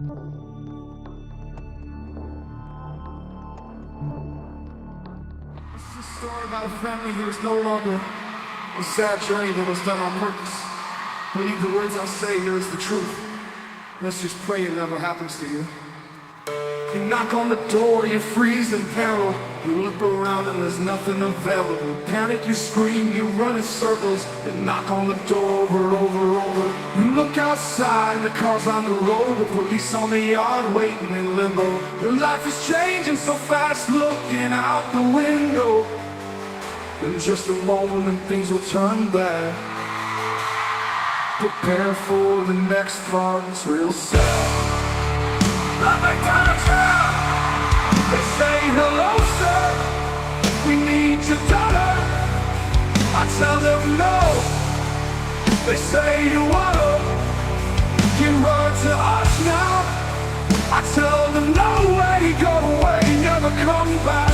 This is a story about a family who is no longer a sad journey that was done on purpose. Believe the words I say, here is the truth. Let's just pray it never happens to you. You knock on the door, you freeze in peril. You look around and there's nothing available. Panic, you scream, you run in circles. You knock on the door over. You look outside, the car's on the road. The police on the yard waiting in limbo. Your life is changing so fast, looking out the window. In just a moment and things will turn bad. Prepare for the next part, it's real sad. The McDonald's here. They say hello sir, we need your daughter. I tell them no. They say you wanna give her to us now. I tell them no way, go away, never come back.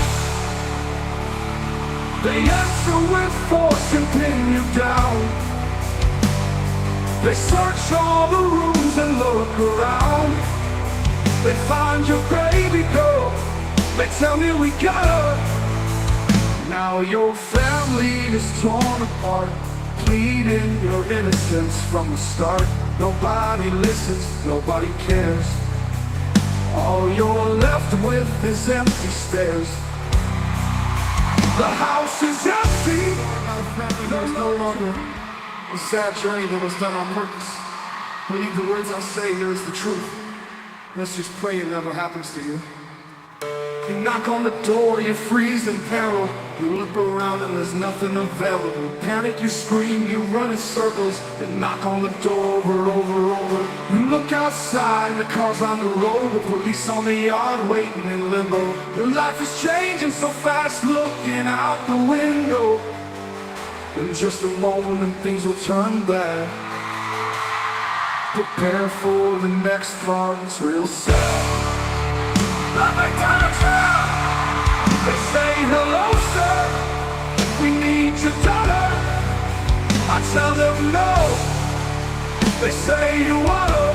They answer with force and pin you down. They search all the rooms and look around. They find your baby girl. They tell me we got her. Now your family is torn apart, pleading your innocence from the start. Nobody listens, nobody cares. All you're left with is empty stairs. The house is empty. Our family is no longer a sad journey that was done on purpose. Believe the words I say, here is the truth. Let's just pray it never happens to you. You knock on the door, you freeze in peril. You look around and there's nothing available. Panic, you scream, you run in circles. You knock on the door over. You look outside, the car's on the road. The police on the yard waiting in limbo. Your life is changing so fast, looking out the window. In just a moment and things will turn bad. Prepare for the next part, it's real sad. The McDonald's here. They say hello sir, we need your daughter. I tell them no. They say you wanna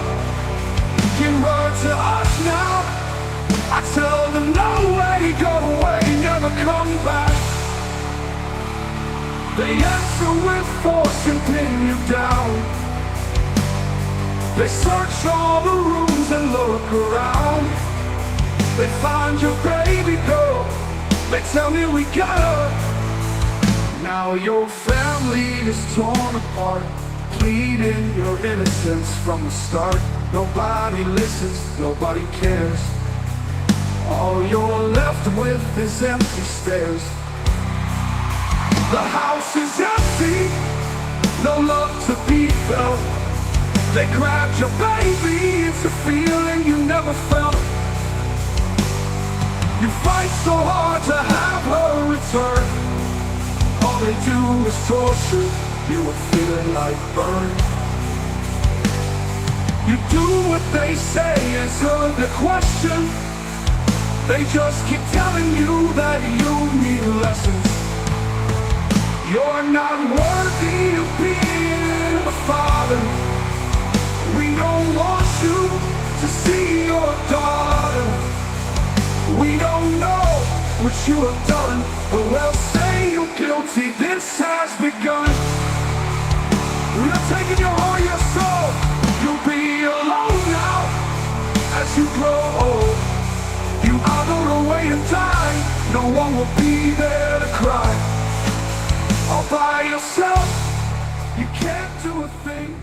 give her to us now. I tell them no way, go away, never come back. They answer with force and pin you down. They search all the rooms and look around. They find your baby girl. They tell me we got her. Now your family is torn apart, pleading your innocence from the start. Nobody listens, nobody cares. All you're left with is empty stairs. The house is empty, no love to be felt. They grabbed your baby, it's a feeling you never felt. You fight so hard to have her return. All they do is torture you, are feeling like burn. You do what they say, answer the question. They just keep telling you that you need lessons. You're not worthy of being a father. We don't want you to see your daughter. We don't know what you have done, but we'll say you're guilty, this has begun. We're taking your heart, your soul. You'll be alone now as you grow old. You are on the way to die, no one will be there to cry. All by yourself, you can't do a thing.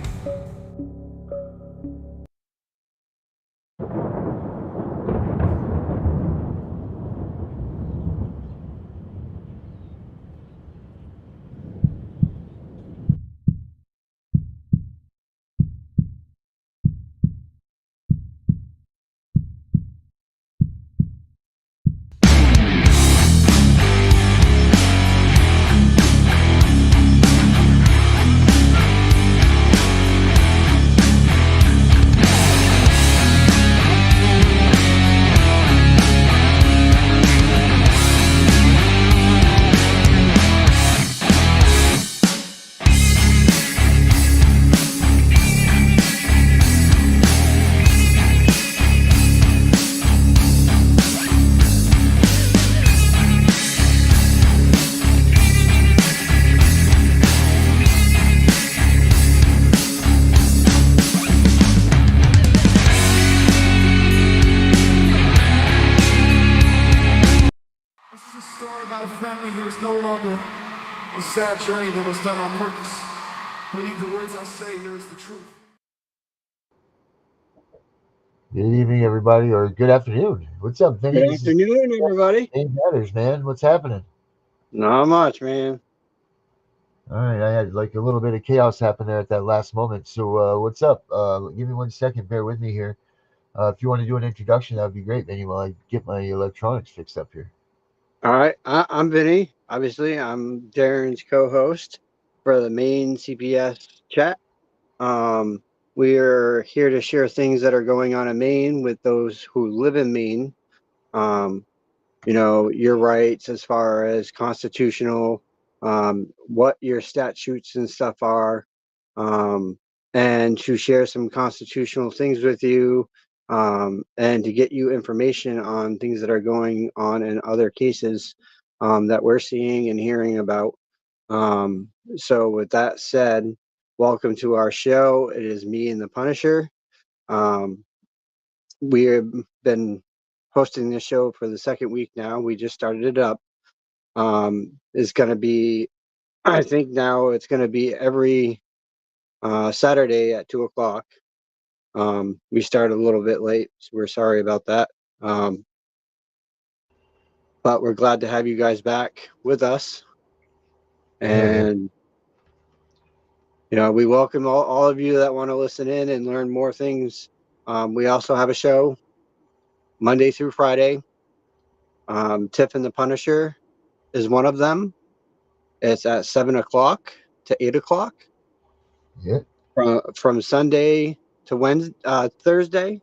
A sad journey that was done on purpose. Believe the words I say, here is the truth. Good evening, everybody, or good afternoon. What's up, Vinny? Good This is afternoon, everybody. Maine Matters, man. What's happening? Not much, man. All right, I had like a little bit of chaos happen there at that last moment. So, what's up? Give me 1 second. Bear with me here. If you want to do an introduction, that would be great, Vinny, while I get my electronics fixed up here. All right, I'm Vinny. Obviously, I'm Darren's co-host for the Maine CPS chat. Um, we are here to share things that are going on in Maine with those who live in Maine. Um, your rights as far as constitutional, what your statutes and stuff are, um, and to share some constitutional things with you, and to get you information on things that are going on in other cases that we're seeing and hearing about. So, with that said, welcome to our show. It is me and the Punisher. Um, we have been hosting this show for the second week now. We just started it up. Is going to be, I think now it's going to be every Saturday at 2 o'clock. We started a little bit late, so we're sorry about that. But we're glad to have you guys back with us. Yeah. And, we welcome all of you that want to listen in and learn more things. We also have a show Monday through Friday. Tiff and the Punisher is one of them. It's at 7 o'clock to 8 o'clock Yeah. from Sunday to Thursday.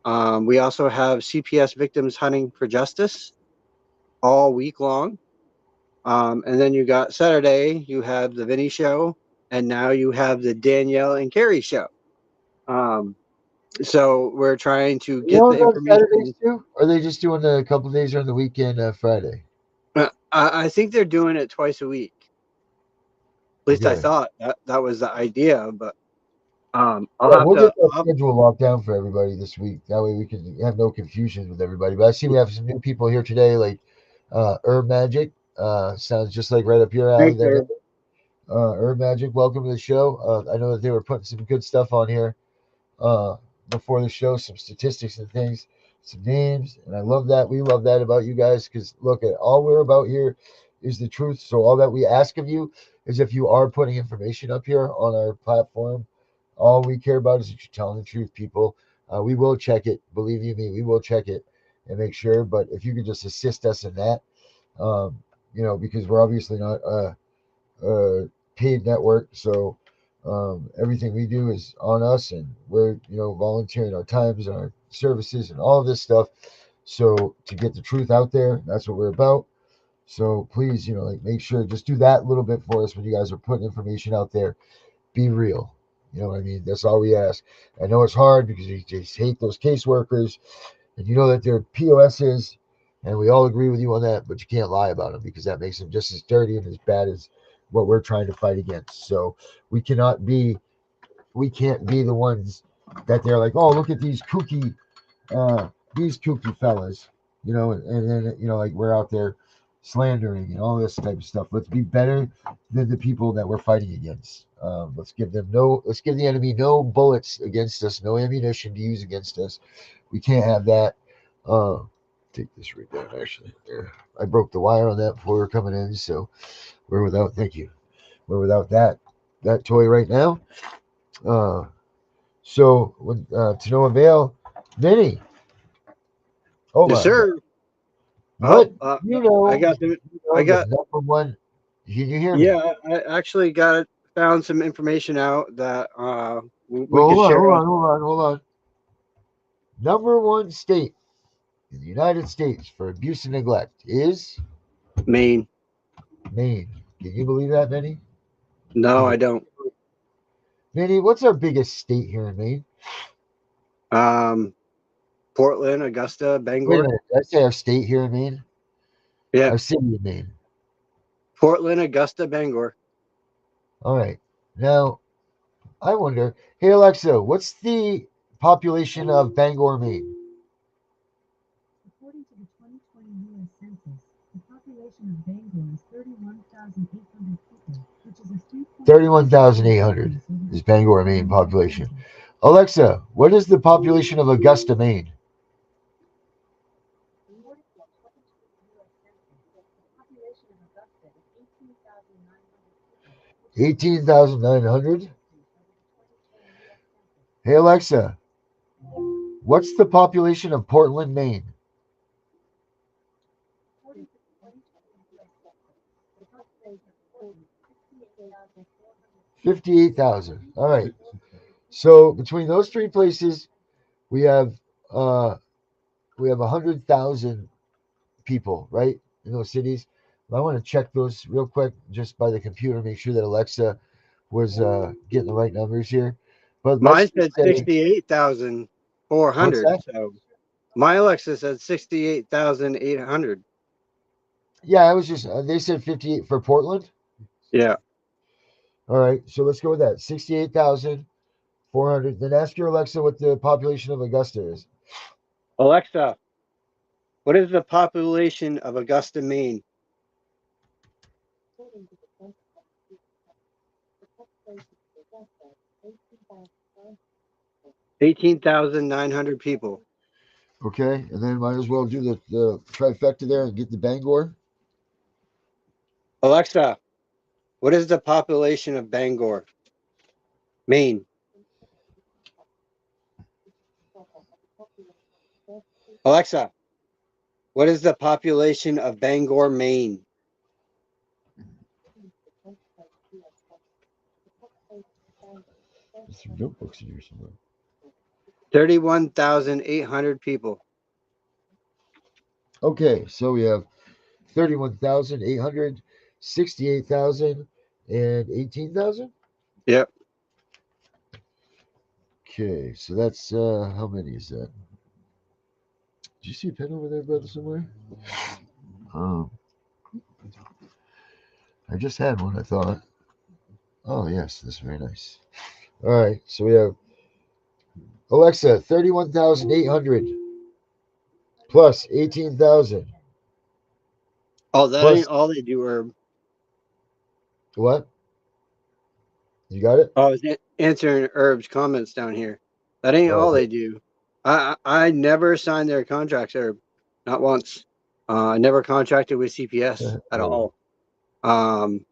We also have CPS victims hunting for justice all week long. And then you got Saturday, you have the Vinny show, and now you have the Danielle and Carrie show. So we're trying to Are they get all the on Saturdays information. too? Or are they just doing a couple days during the weekend, Friday? I think they're doing it twice a week. At least I Okay. thought that was the idea, but I'll Yeah, have we'll to. get that schedule locked down for everybody this week. That way we can have no confusion with everybody. But I see we have some new people here today, like Herb Magic. Sounds just like right up your alley Thanks, there. sir. Herb Magic, welcome to the show. I know that they were putting some good stuff on here uh, before the show, some statistics and things, some names, and I love that. We love that about you guys because look, at all we're about here is the truth. So all that we ask of you is if you are putting information up here on our platform, all we care about is that you're telling the truth, people. We will check it. Believe you me, we will check it and make sure. But if you could just assist us in that, um, because we're obviously not. Uh, paid network. So everything we do is on us, and we're volunteering our times and our services and all of this stuff. So to get the truth out there, that's what we're about. So please, like make sure just do that little bit for us when you guys are putting information out there. Be real. You know what I mean? That's all we ask. I know it's hard because you just hate those caseworkers and you know that they're POSs, and we all agree with you on that, but you can't lie about them because that makes them just as dirty and as bad as what we're trying to fight against. So we cannot be, we can't be the ones that they're like, oh, look at these kooky fellas, and then like we're out there slandering and all this type of stuff. Let's be better than the people that we're fighting against. Let's give the enemy no bullets against us, no ammunition to use against us. We can't have that. Uh, take this right down. Actually, there. I broke the wire on that before we were coming in, so we're without. Thank you. We're without that toy right now. Uh, to no avail, Vinny. Hold Yes, on. sir. Oh, What I got the. I the got. number one? Can you hear me? Yeah, I actually found some information out that we Well, could hold on, share. hold on, hold on, hold on. Number one state in the United States for abuse and neglect is Maine. Maine. Can you believe that, Vinny? No, Can I you, don't. Vinny? What's our biggest state here in Maine? Um, Portland, Augusta, Wait a Bangor. minute. Did I say our state here in Maine? Yeah, Our city in Maine. Portland, Augusta, Bangor. All right. Now, I wonder. Hey, Alexa, what's the population of Bangor, Maine? According to the 2020 U.S. Census, the population of Bangor is 31,800. 31,800 is Bangor, Maine population. Alexa, what is the population of Augusta, Maine? 18,900. Hey Alexa, what's the population of Portland, Maine? 58,000. All right. So between those three places, we have uh we have 100,000 people, right, in those cities. I want to check those real quick just by the computer, make sure that Alexa was getting the right numbers here. But let's Mine just said say, what's 68,400. that? So my Alexa said 68,800. Yeah, I was just they said 58 for Portland. Yeah. All right, so let's go with that. 68,400. Then ask your Alexa what the population of Augusta is. Alexa, what is the population of Augusta, Maine? 18,900 people. Okay, and then might as well do the trifecta there and get the Bangor. Alexa, what is the population of Bangor, Maine? Alexa, what is the population of Bangor, Maine? There's some notebooks in here somewhere. 31,800 people. Okay, so we have 31,800, 68,000, and 18,000. Yep. Okay, so that's how many is that? Did you see a pen over there, brother, somewhere? Um, I just had one, I thought. Oh, yes, that's very nice. All right, so we have Alexa, 31,800 plus 18,000 Oh, that ain't plus all they do, Herb. what? You got it? Oh, I was answering Herb's comments down here. That ain't all Oh, they do. I never signed their contracts, Herb. Not once. I never contracted with CPS at oh, all. Um,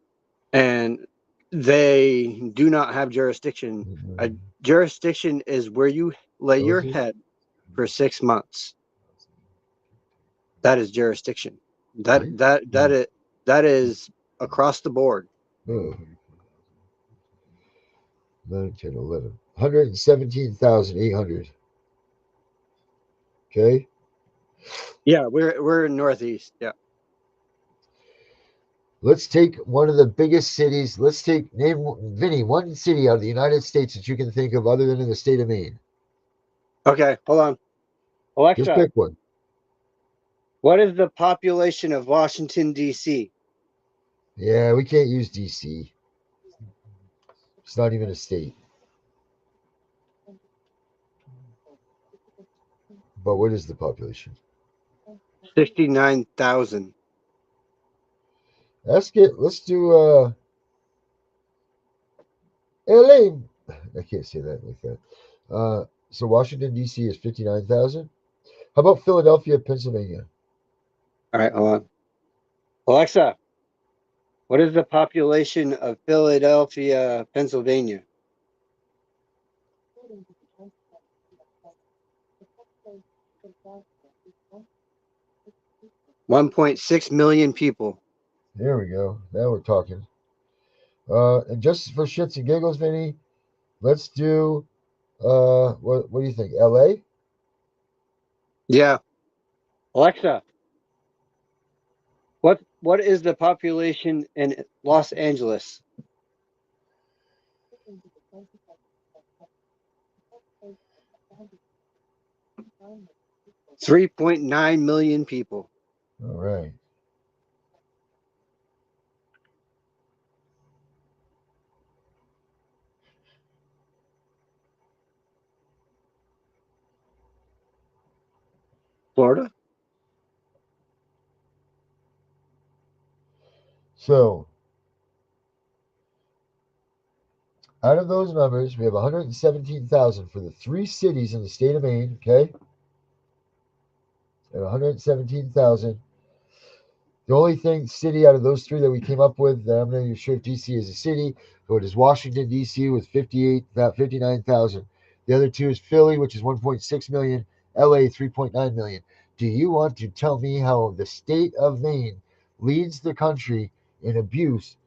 and they do not have jurisdiction. A jurisdiction is where you lay your head for 6 months. That is jurisdiction. That right? that that is that is across the board. Oh, 9, 10, 11. 117,800. Okay. Yeah, we're in Northeast. Yeah. Let's take one of the biggest cities. Let's take name Vinny one city out of the United States that you can think of other than in the state of Maine. Okay, hold on. Just Alexa, pick one. what is the population of Washington, D.C.? Yeah, we can't use DC. It's not even a state. But what is the population? 69,000. Let's do LA. I can't say that like that. So Washington D.C. is 59,000. How about Philadelphia, Pennsylvania? All right, hold on. Alexa, what is the population of Philadelphia, Pennsylvania? 1.6 million people. There we go. Now we're talking. And just for shits and giggles, Vinny, let's do what do you think? LA? Yeah. Alexa, what is the population in Los Angeles? 3.9 million people. All right. Florida? So Out of those numbers, we have 117,000 for the 3 cities in the state of Maine. Okay, and 117,000. The only city out of those 3 that we came up with that I'm not even sure if DC is a city, but it is Washington D.C. with 59,000. The other 2 is Philly, which is 1.6 million. LA 3.9 million. Do you want to tell me how the state of Maine leads the country in abuse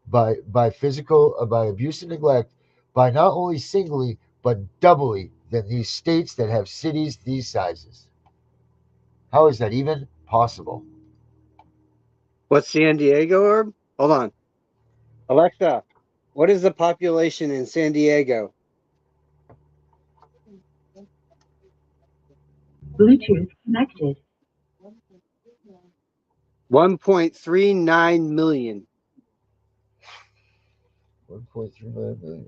by abuse and neglect by not only singly but doubly than these states that have cities these sizes? How is that even possible? What's San Diego, Herb? Hold on. Alexa, what is the population in San Diego? Bluetooth connected. 1.39 million. 1.39 million.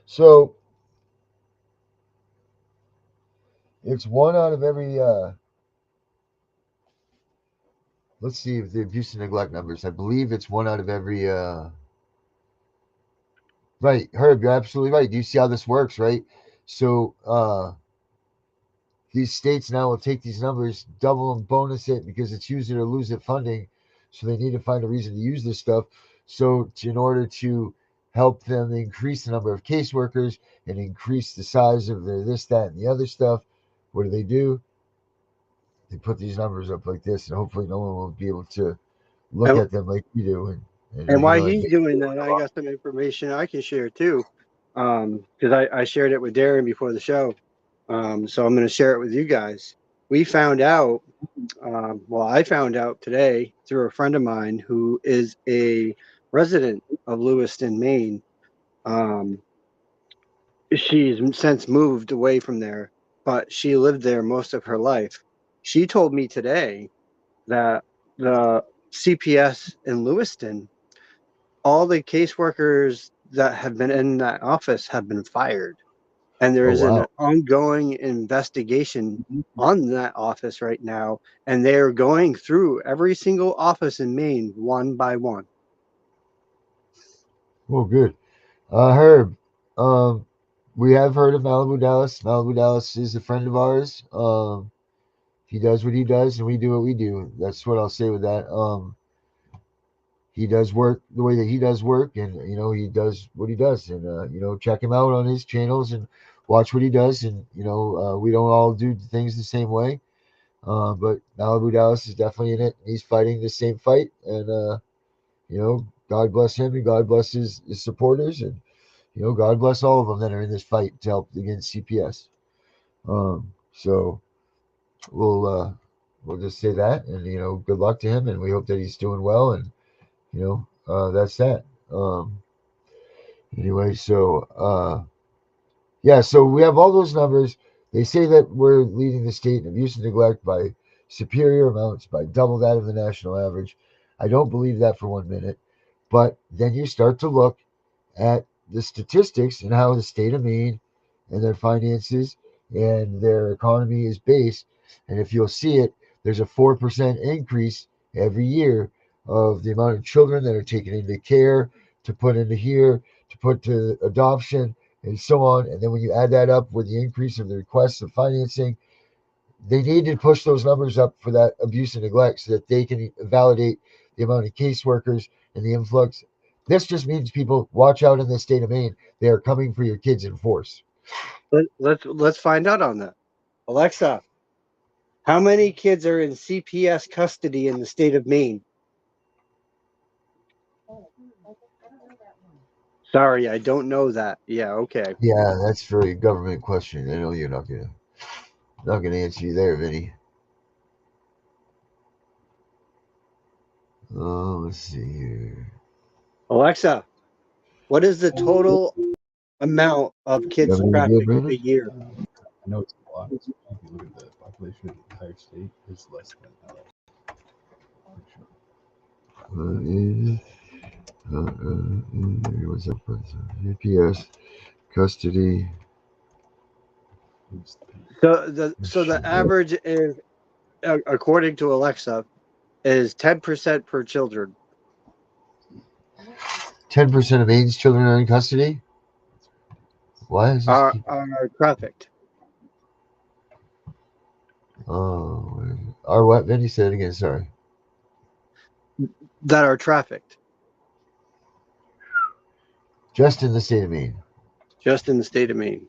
So it's one out of every. Let's see if the abuse and neglect numbers. I believe it's one out of every. Right, Herb, you're absolutely right. Do you see how this works? Right. So these states now will take these numbers, double them, bonus it because it's use it or lose it funding. So they need to find a reason to use this stuff. So in order to help them increase the number of caseworkers and increase the size of their this, that, and the other stuff, what do? They put these numbers up like this, and hopefully no one will be able to look And, at them like we do. And and you while know, he's doing that, I got some information I can share too. Because I shared it with Darren before the show. So I'm going to share it with you guys. We found out, I found out today through a friend of mine who is a resident of Lewiston, Maine. Um, she's since moved away from there, but she lived there most of her life. She told me today that the CPS in Lewiston, all the caseworkers that have been in that office have been fired. And there oh is an wow, ongoing investigation on that office right now. And they're going through every single office in Maine one by one. well good. Herb, um, we have heard of Malibu Dallas. Malibu Dallas is a friend of ours. He does what he does, and we do what we do. That's what I'll say with that. He does work the way that he does work, and he does what he does, and check him out on his channels and watch what he does. And we don't all do things the same way, but Malibu Dallas is definitely in it. He's fighting the same fight, and God bless him and God bless his supporters, and God bless all of them that are in this fight to help against CPS. So we'll just say that, and good luck to him, and we hope that he's doing well, and that's that. Anyway, yeah, so we have all those numbers. They say that we're leading the state in abuse and neglect by superior amounts, by double that of the national average. I don't believe that for 1 minute. But then you start to look at the statistics and how the state of Maine and their finances and their economy is based. And if you'll see it, there's a 4% increase every year of the amount of children that are taken into care, to put into here, to put to adoption, and so on. And then when you add that up with the increase of the requests of financing, they need to push those numbers up for that abuse and neglect so that they can validate the amount of caseworkers and the influx. This just means people watch out in the state of Maine. They are coming for your kids in force. Let's find out on that. Alexa, how many kids are in CPS custody in the state of Maine? Sorry, I don't know that. Yeah, okay. Yeah, that's for a government question. I know you're not gonna answer you there, Vinny. Let's see here. Alexa, what is the total amount of You kids have any idea, trafficked a Brandon? year? I know it's a lot. If you look at the population of the entire state, it's less than LA. What's up? GPS custody. So the average is, according to Alexa, is 10% per children 10% of Maine's children are in custody. Why is this? are trafficked. Oh, our what? Vinny said it again. Sorry. That are trafficked Just in the state of Maine. just in the state of Maine.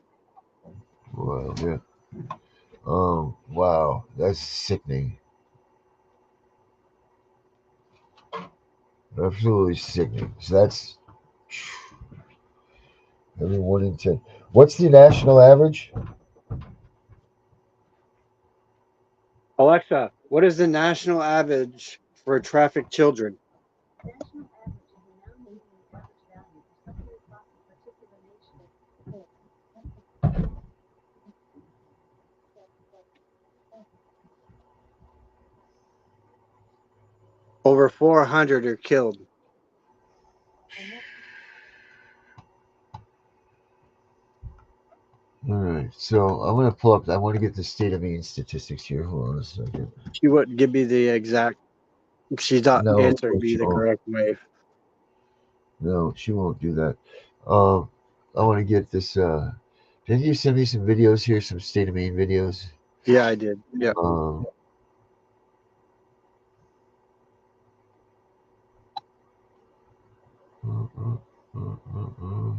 Well, yeah. Wow, that's sickening. Absolutely sickening. So that's every 1 in 10. What's the national average? Alexa, what is the national average for trafficked children? Over 400 are killed. All right, so I'm gonna pull up. I want to get the state of Maine statistics here. Hold on a second. She wouldn't give me the exact. She's not No, answering me she the won't. correct way. No, she won't do that. I want to get this. Didn't you send me some videos here? Some state of Maine videos. Yeah, I did. Yeah. Um, uh, uh, uh.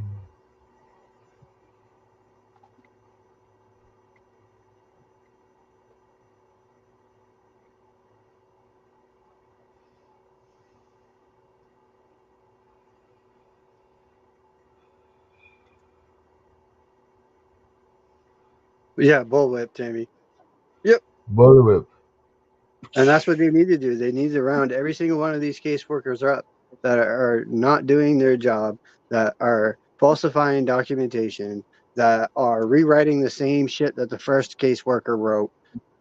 Yeah, bullwhip, Tammy. Yep. Motor whip. And that's what they need to do. They need to round every single one of these caseworkers up that are not doing their job, that are falsifying documentation, that are rewriting the same shit that the first caseworker wrote,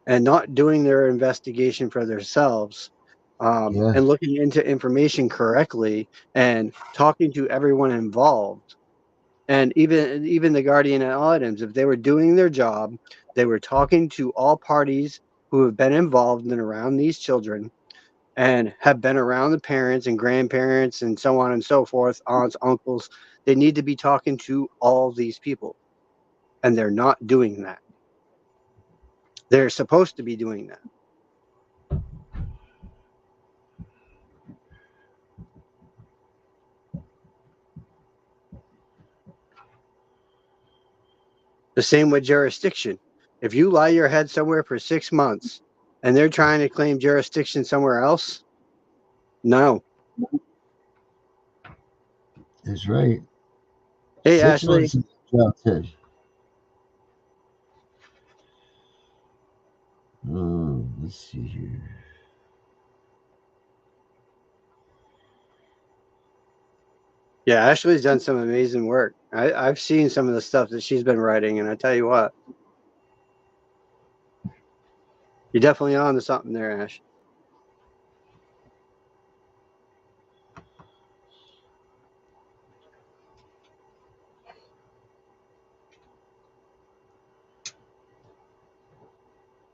and not doing their investigation for themselves, Yeah, and looking into information correctly and talking to everyone involved. And even the guardian ad litem, if they were doing their job, they were talking to all parties who have been involved and around these children and have been around the parents and grandparents and so on and so forth, aunts, uncles. They need to be talking to all these people, and they're not doing that. They're supposed to be doing that. The same with jurisdiction. If you lie your head somewhere for 6 months and they're trying to claim jurisdiction somewhere else, no. that's right. Hey, 6 months Ashley. in the job, Ted. Let's see here. Yeah, Ashley's done some amazing work. I've seen some of the stuff that she's been writing, and I tell you what, you're definitely on to something there, Ash.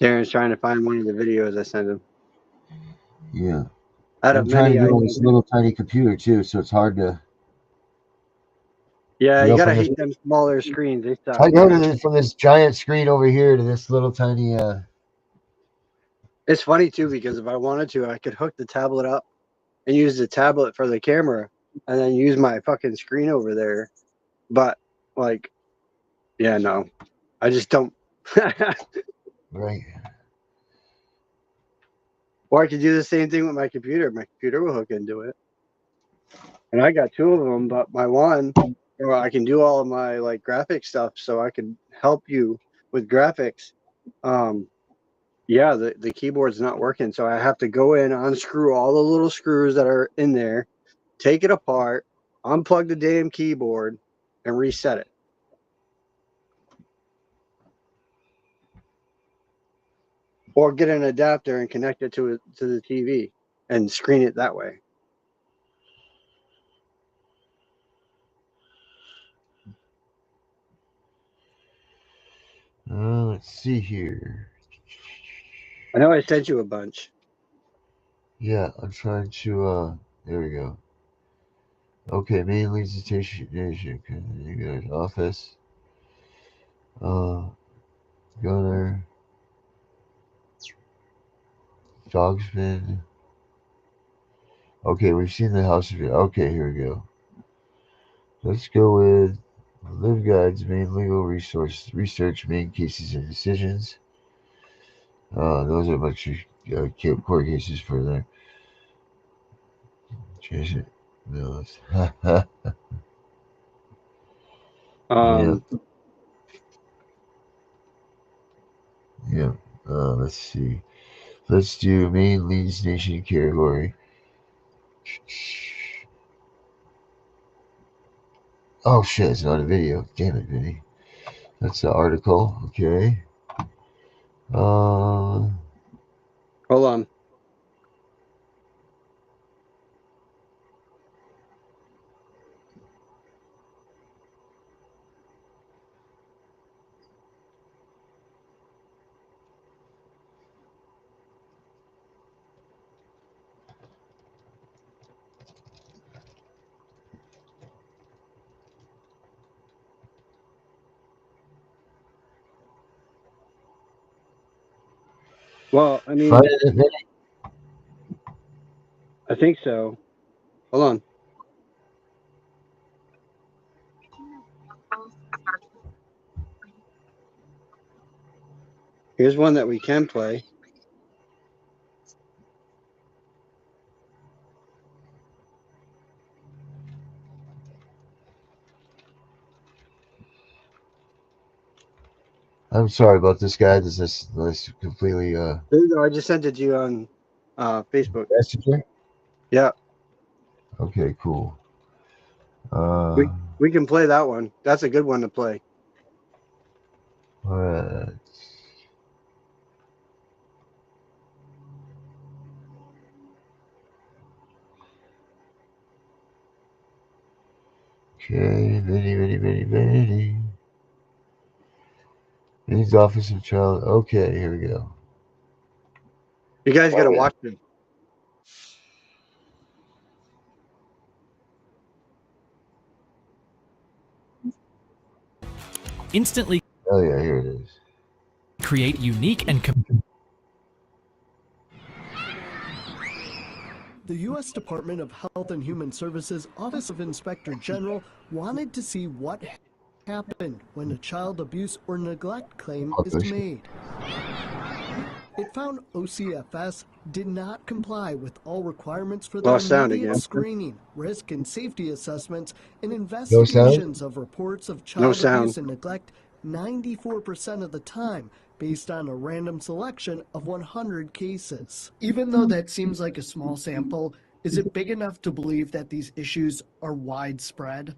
Darren's trying to find one of the videos I sent him. Yeah, Out of I'm trying to many, do it on this little tiny computer too, so it's hard to. yeah, You you know, gotta from this, hate them smaller screens. They suck. I go to this, from this giant screen over here to this little tiny. It's funny too because if I wanted to, I could hook the tablet up and use the tablet for the camera, and then use my fucking screen over there. But like, yeah, no, I just don't. Right. Or I could do the same thing with my computer. My computer will hook into it. And I got two of them, but my one, I can do all of my like graphic stuff, so I can help you with graphics. Yeah, the keyboard's not working, so I have to go in, unscrew all the little screws that are in there, take it apart, unplug the damn keyboard, and reset it. Or get an adapter and connect it to the TV and screen it that way. Let's see here. I know I sent you a bunch. Yeah, I'm trying to. There we go. Okay, Maine leads the station. Office. Gunner. Dogsman. Okay, we've seen the House of. Okay, here we go. Let's go with Live Guides, Main Legal Research, Main Cases and Decisions. Those are much court cases for there. Jason Mills. Yeah, yeah. Let's see. Let's do Maine leads nation category. Oh shit, it's not a video. Damn it, Vinny. That's the article. Okay. Uh, Hold on. Well, I find mean, it, Vinny. I think so. Hold on. Here's one that we can play. I'm sorry about this guy. This completely There you go. I just sent it to you on Facebook. messenger. Yeah, Okay, cool. we we can play that one. That's a good one to play. Alright. Okay, Vinny. Vinny's Office of Child. Okay, here we go. You guys got to watch it. Instantly Oh yeah, here it is. create unique and The U.S. Department of Health and Human Services Office of Inspector General wanted to see what happened when a child abuse or neglect claim is made. It found OCFS did not comply with all requirements for their Lost sound immediate again. screening, risk and safety assessments, and No sound? investigations of reports of No child sound. abuse and neglect 94% of the time, based on a random selection of 100 cases. Even though that seems like a small sample, is it big enough to believe that these issues are widespread?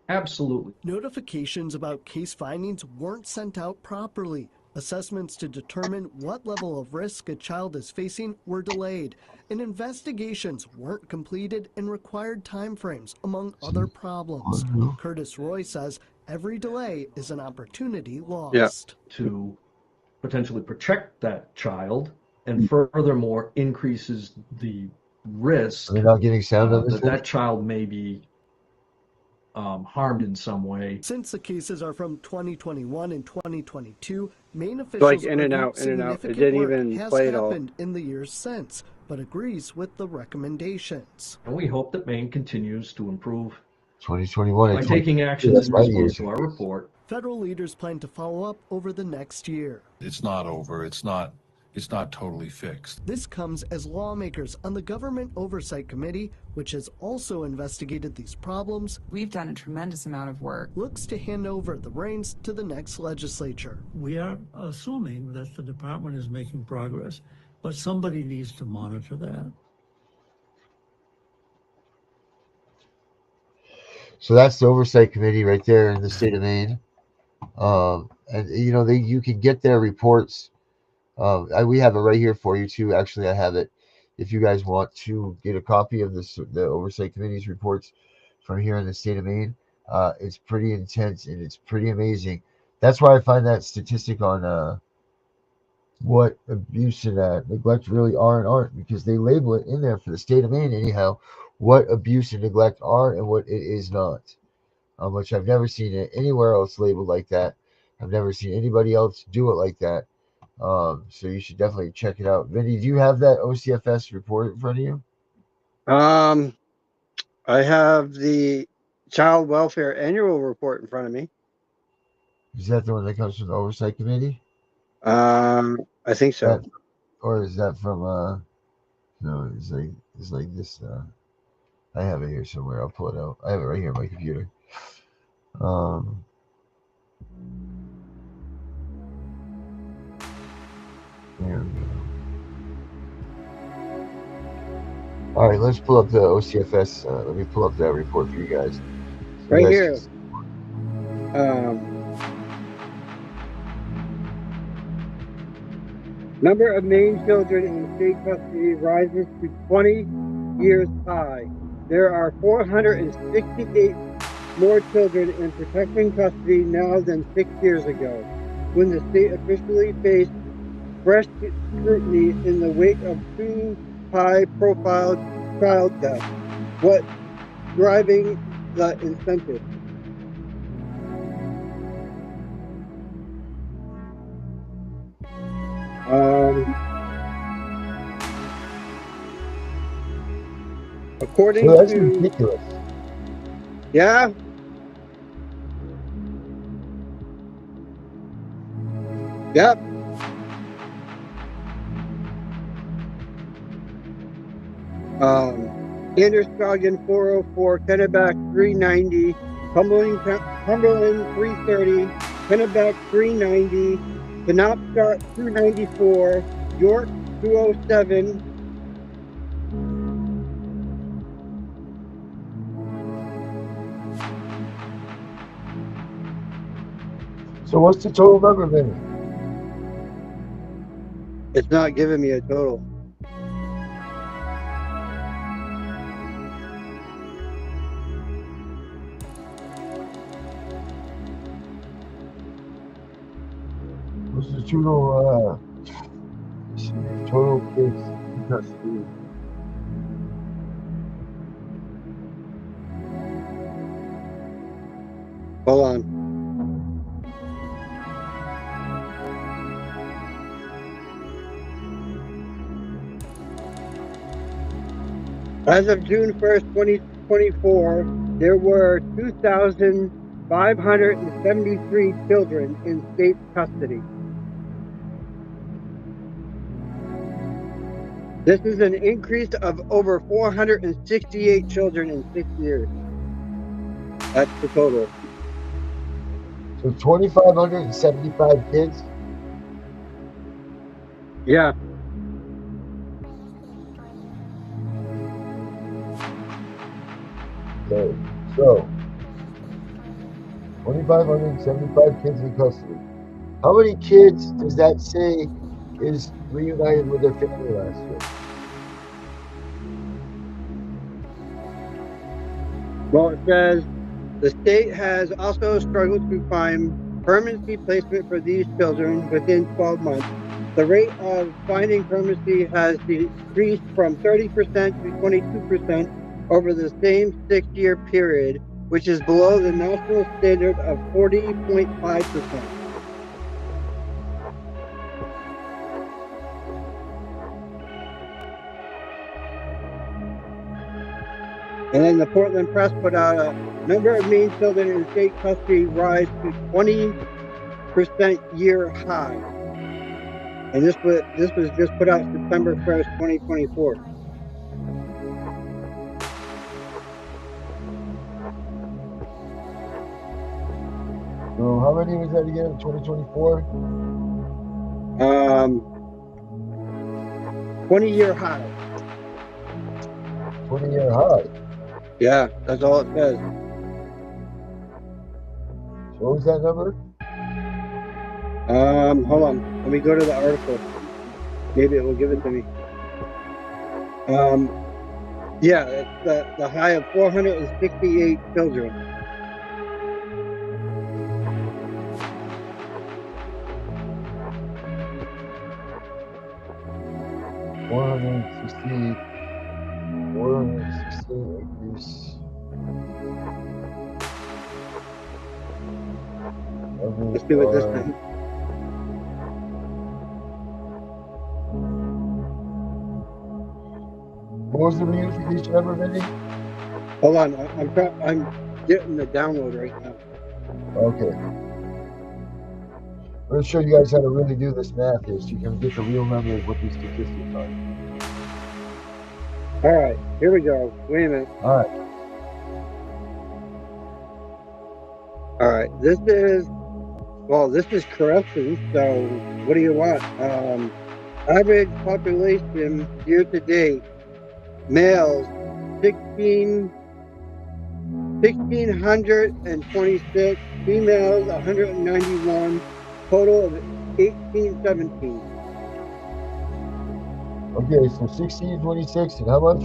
Absolutely. Notifications about case findings weren't sent out properly. Assessments to determine what level of risk a child is facing were delayed, and investigations weren't completed in required timeframes, among other problems. Curtis Roy says every delay is an opportunity lost. To potentially protect that child, and furthermore increases the risk Are they not getting sound on this that thing? that child may be harmed in some way. Since the cases are from 2021 and 2022, Maine officials Like in and argue out, in and out. It significant didn't work even has play it all. happened in the years since, but agrees with the recommendations. And we hope that Maine continues to improve 2021 by and taking 2022. actions That's in my response years. to our report. Federal leaders plan to follow up over the next year. It's not over. It's not totally fixed. This comes as lawmakers on the Government Oversight Committee, which has also investigated these problems, We've done a tremendous amount of work. looks to hand over the reins to the next legislature. We are assuming that the department is making progress, but somebody needs to monitor that. So that's the oversight committee right there in the state of Maine. And you know you can get their reports. We have it right here for you too. Actually, I have it. If you guys want to get a copy of the oversight committee's reports from here in the state of Maine, it's pretty intense and it's pretty amazing. That's why I find that statistic on what abuse and neglect really are and aren't, because they label it in there for the state of Maine anyhow, what abuse and neglect are and what it is not. Which I've never seen it anywhere else labeled like that. I've never seen anybody else do it like that. So you should definitely check it out. Vinny, do you have that OCFS report in front of you? I have the Child Welfare Annual Report in front of me. Is that the one that comes from the Oversight Committee? I think so. Or is that from no, it's like this I have it here somewhere. I'll pull it out. I have it right here on my computer. There we go. All right, let's pull up the OCFS. Let me pull up that report for you guys. So Right you guys here. Number of Maine children in state custody rises to 20 years high. There are 468 more children in protection custody now than 6 years ago, when the state officially faced fresh scrutiny in the wake of 2 high-profile child deaths. What's driving the incentive? According so that's to ridiculous. yeah. Yep. Anderson 404, Kennebec 390, Cumberland 330, Kennebec 390, Penobscot 294, York 207. So what's the total number, Vinny? It's not giving me a total. What's the total kids in custody? Hold on. As of June 1st, 2024, there were 2,573 children in state custody. This is an increase of over 468 children in 6 years. That's the total. So 2,575 kids? Yeah. Okay, so 2,575 kids in custody. How many kids does that say is reunited with their family last year? Well, it says the state has also struggled to find permanency placement for these children within 12 months. The rate of finding permanency has decreased from 30% to 22% over the same 6-year period, which is below the national standard of 40.5%. And then the Portland Press put out a number of Maine children in state custody rise to 20% year high. And this was just put out September 1st, 2024. So how many was that again in 2024? 20-year high. 20-year high. Yeah, that's all it says. So what was that number? Hold on. Let me go to the article. Maybe it will give it to me. Yeah, it's the high of 468 children. 468 acres. Let's see what this Are, thing. what was the reunification number, Vinny? Hold on, I'm getting the download right now. Okay. I'm going to show you guys how to really do this math here so you can get the real number of what these statistics are. All right, here we go. Wait a minute. All right. All right, this is corrections. So what do you want? Average population year to date, males 1,626, females 191, total of 1,817. Okay, so 1626 and how much?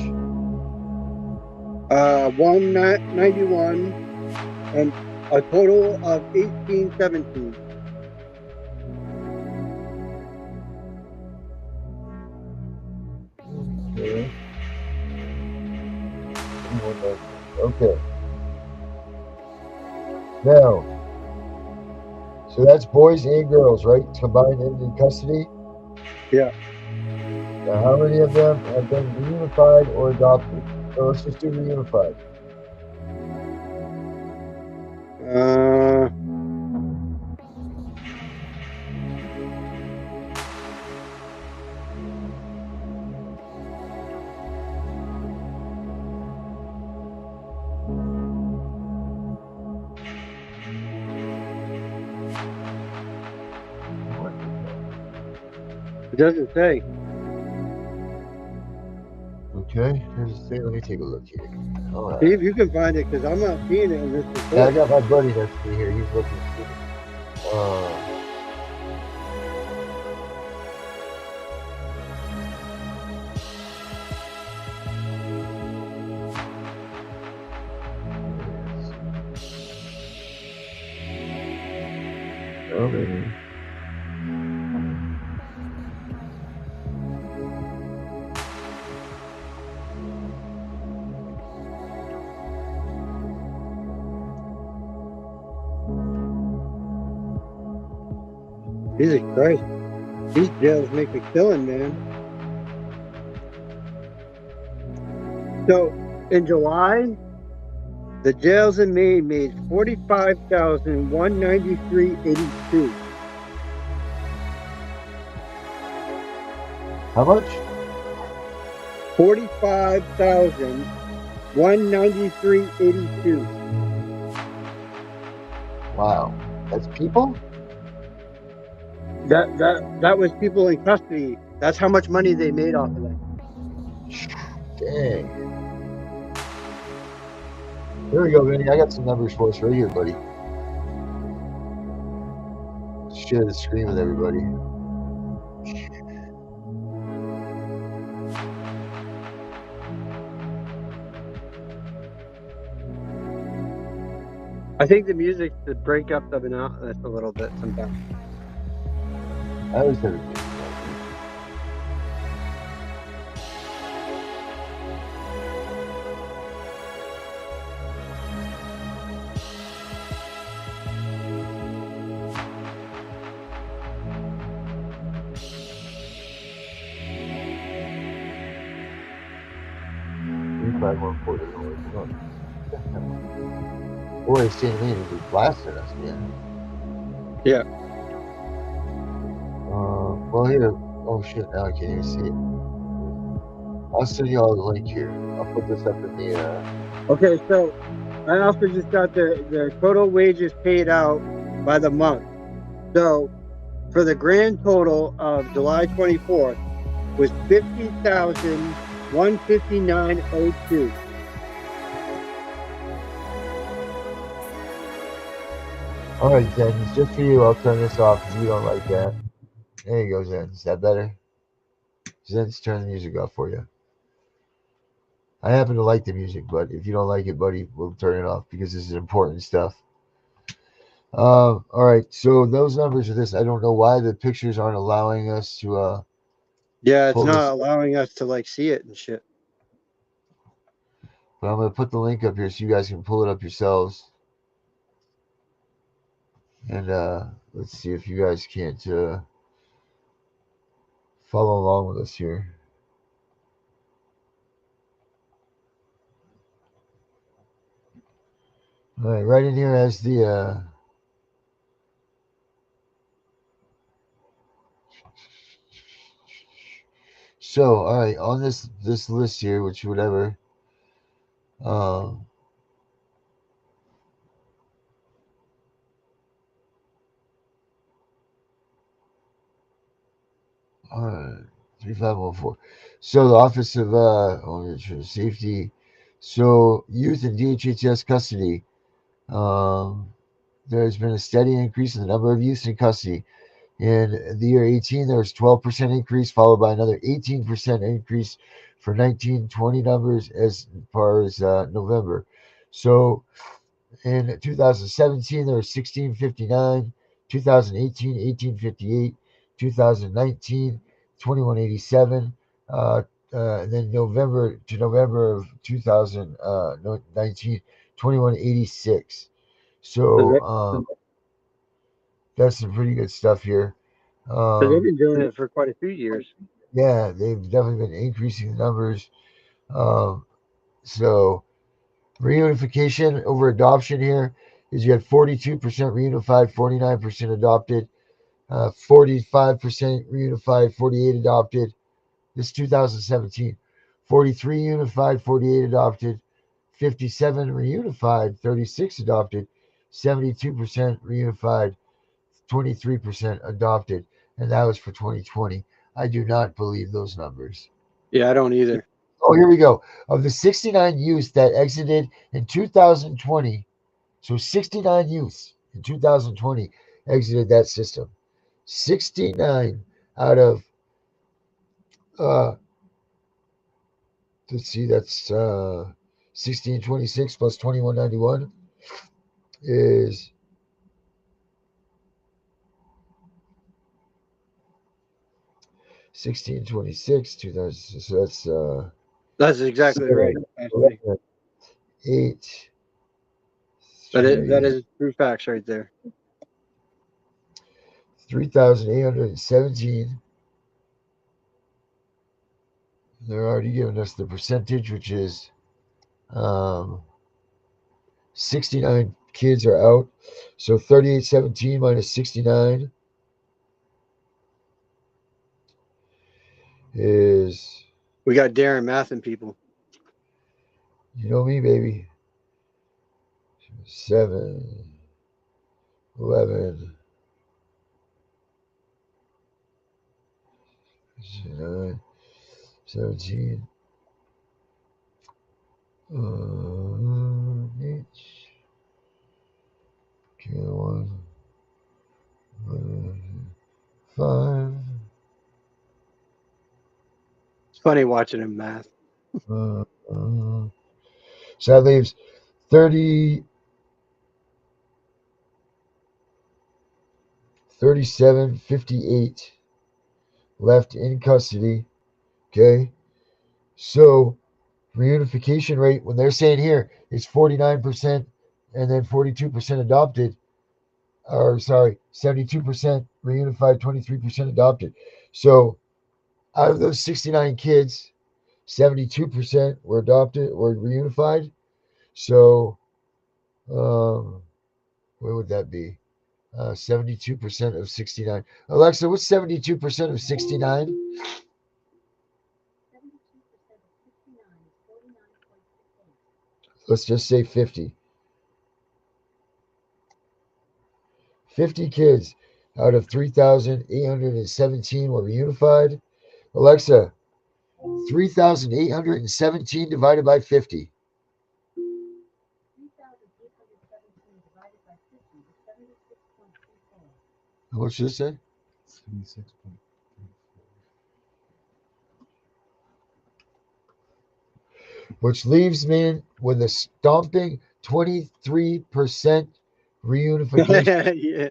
191 and a total of 1,817. Okay. Okay. Now, so that's boys and girls, right? Combined in custody? Yeah. Now, how many of them have been reunified or adopted? So let's just do reunified. It doesn't say. Okay, here's the thing. Let me take a look here. All right. See if you can find it, because I'm not seeing it in this report. Yeah, I got my buddy next to me here. He's looking. Okay. Jesus Christ. These jails make a killing, man. So, in July, the jails in Maine made $45,193.82. How much? $45,193.82. Wow. That's people? That was people in custody. That's how much money they made off of that. Dang. Here we go, Vinny. I got some numbers for us right here, buddy. Share the screen with everybody. I think the music should break up the monotonous a little bit sometimes. I always have it. Boy, it's St. Maine is blasting us, man. Yeah. Well, here. Oh, shit. Now I can't even see it. I'll send you all the link here. I'll put this up in the. Okay, so I also just got the total wages paid out by the month. So for the grand total of July 24th was $50,159.02. All right, Zen, it's just for you. I'll turn this off because you don't like that. There you go, Zen. Is that better? Zen's turn the music off for you. I happen to like the music, but if you don't like it, buddy, we'll turn it off because this is important stuff. All right, so those numbers are this. I don't know why the pictures aren't allowing us to Yeah, it's pull this. not allowing us to like see it and shit. But I'm going to put the link up here so you guys can pull it up yourselves. And let's see if you guys can't follow along with us here. All right, right in here as the so all right on this list here, which whatever. All right, 3514. So the Office of Safety, so youth in DHHS custody. There's been a steady increase in the number of youths in custody. In the year 18, there was 12% increase, followed by another 18% increase for 1920 numbers as far as November. So in 2017, there was 1659, 2018, 1858, 2019, 2187, and then November to November of 2019, 2186. So that's some pretty good stuff here. So they've been doing it for quite a few years. Yeah, they've definitely been increasing the numbers. So reunification over adoption here is you had 42% reunified, 49% adopted, 45% reunified, 48 adopted. This is 2017. 43 unified, 48 adopted, 57 reunified, 36 adopted, 72% reunified, 23% adopted, and that was for 2020. I do not believe those numbers. Yeah, I don't either. Oh, here we go. Of the 69 youths that exited in 2020, so 69 youths in 2020 exited that system. 69 out of, let's see, that's 1626 plus 2191 is 1626, 2000. So That's exactly right. Actually, 8, that 3, is true facts right there. 3,817. They're already giving us the percentage, which is 69 kids are out. So 3817 minus 69 is, We got Darren mathing people. you know me, baby. 7, 11, 9, 17, 8, okay, 1, 5. It's funny watching him math. So that leaves 30, 37, 58 left in custody. Okay. So reunification rate, when they're saying here it's 49% and then 42% adopted, or sorry, 72% reunified, 23% adopted. So out of those 69 kids, 72% were adopted or reunified. So what would that be? 72% of 69. Alexa, what's 72% of 69? Let's just say 50. 50 kids out of 3,817 were reunified. Alexa, 3,817 divided by 50. What should it say? 76.34. Which leaves me with a stomping 23% reunification. Yeah.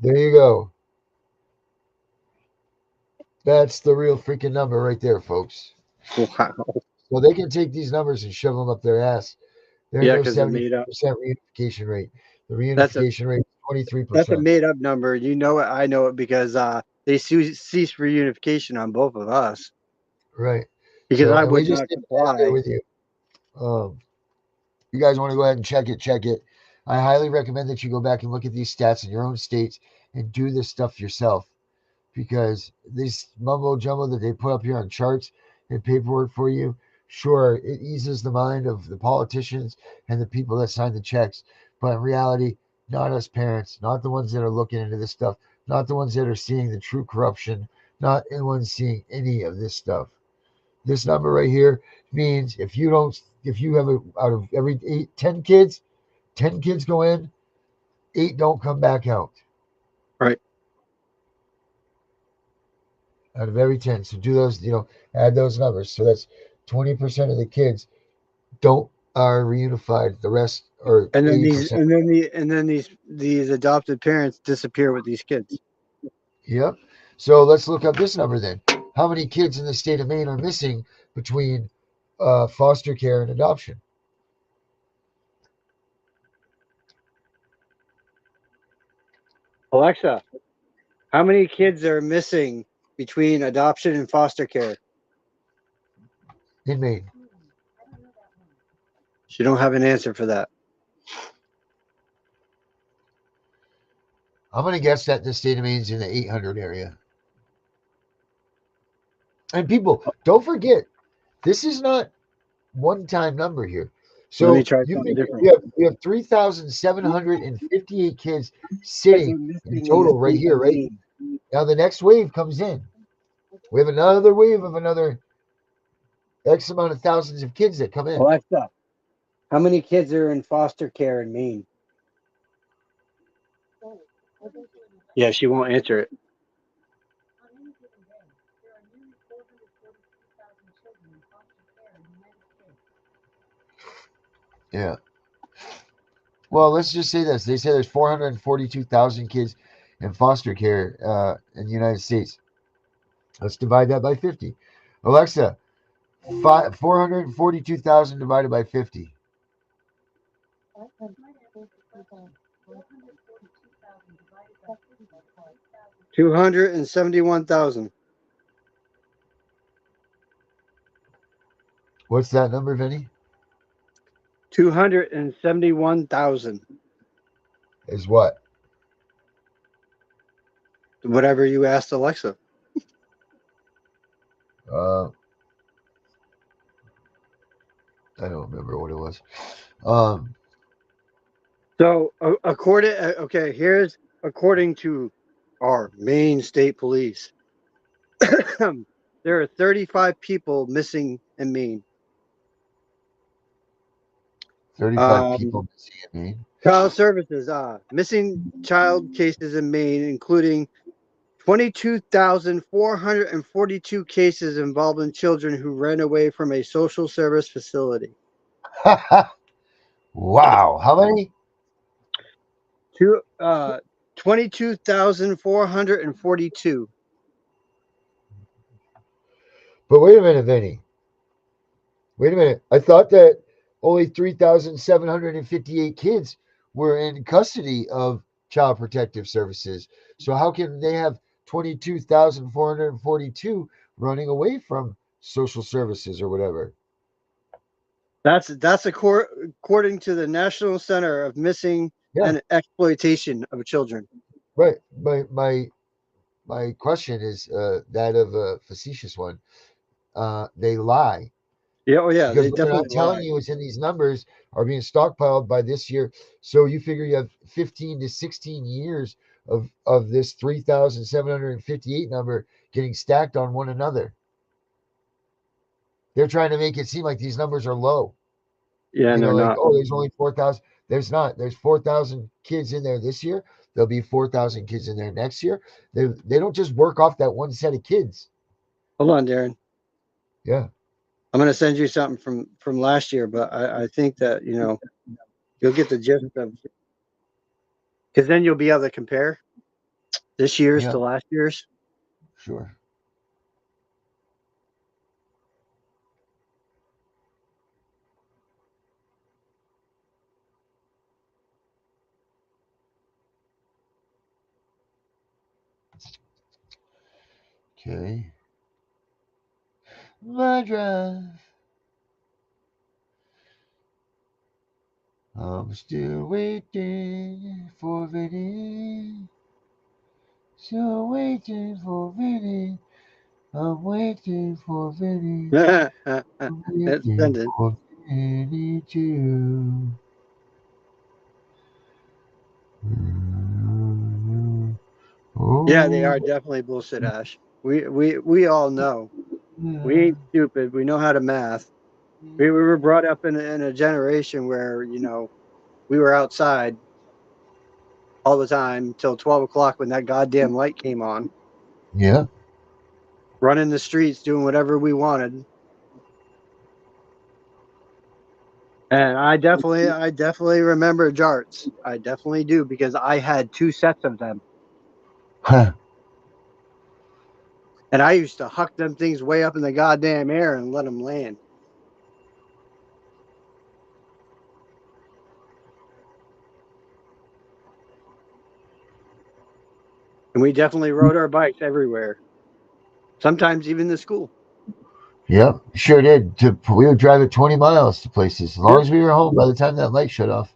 There you go. That's the real freaking number right there, folks. Wow. So they can take these numbers and shove them up their ass. There Yeah, goes because they're made up. 73% reunification rate. The That's a reunification rate is that's a 23%. made up number. You know it. I know it because they ceased reunification on both of us Right. because So, I and we would just not did that here comply. with you. Um, you guys want to go ahead and check it, check it. I highly recommend that you go back and look at these stats in your own states and do this stuff yourself because this mumbo jumbo that they put up here on charts and paperwork for you, sure, it eases the mind of the politicians and the people that sign the checks. But in reality, not us parents, not the ones that are looking into this stuff, not the ones that are seeing the true corruption, not the ones seeing any of this stuff. This number right here means if you have out of every 10 kids, 10 kids go in, 8 don't come back out. Right. Out of every 10. So do those, add those numbers. So that's 20% of the kids don't are reunified. The rest or And then 80%. these adopted parents disappear with these kids. Yep. So let's look up this number then. How many kids in the state of Maine are missing between foster care and adoption? Alexa, how many kids are missing between adoption and foster care? In Maine. She don't have an answer for that. I'm going to guess that the state of Maine's in the 800 area. And people, don't forget, this is not one-time number here. Let me So try you something figure different. we have 3,758 kids Kids sitting are in missing in the total right state here, of right? Maine. Now the next wave comes in. We have another wave of another X amount of thousands of kids that come in. Alexa, how many kids are in foster care in Maine? Yeah, she won't answer it. Yeah. Well, let's just say this. They say there's 442,000 kids in foster care in the United States. Let's divide that by 50. Alexa, 442,000 divided by 50. 271,000. What's that number, Vinny? 271,000. Is what? Whatever you asked Alexa. Uh, I don't remember what it was. Um, So according to our Maine State Police, there are 35 people missing in Maine. 35 people missing in Maine. Child Services, missing child cases in Maine, including 22,442 cases involving children who ran away from a social service facility. Wow. How many? 22,442. But wait a minute, Vinny. Wait a minute. I thought that only 3,758 kids were in custody of Child Protective Services. So how can they have 22,442 running away from social services or whatever? That's according to the National Center of Missing Yeah, and Exploitation of Children. right. My question is that of a facetious one. They lie. Yeah, oh yeah, Because they what they're not definitely telling lie. you is in these numbers are being stockpiled by this year. So you figure you have 15 to 16 years of this 3,758 number getting stacked on one another. They're trying to make it seem like these numbers are low. Yeah, and they're Like, not. oh, there's only 4,000. There's not. There's 4,000 kids in there this year. There'll be 4,000 kids in there next year. They don't just work off that one set of kids. Hold on, Darren. Yeah. I'm going to send you something from last year, but I think that, you'll get the gist of, because then you'll be able to compare this year's Yeah. to last year's. Sure. Okay. My drive. I'm still waiting for Vinny. Still waiting for Vinny. I'm waiting for Vinny. I'm It's waiting sending. for Vinny too. Yeah, they Oh, are definitely bullshit, Ash. We all know. We ain't stupid. We know how to math. We were brought up in a generation where, you know, we were outside all the time till 12 o'clock when that goddamn light came on, yeah. running the streets, doing whatever we wanted. And I definitely remember jarts. I definitely do because I had 2 sets of them. Huh. And I used to huck them things way up in the goddamn air and let them land. And we definitely rode our bikes everywhere. Sometimes even to school. Yep, sure did. We would drive it 20 miles to places as long Yep. as we were home by the time that light shut off.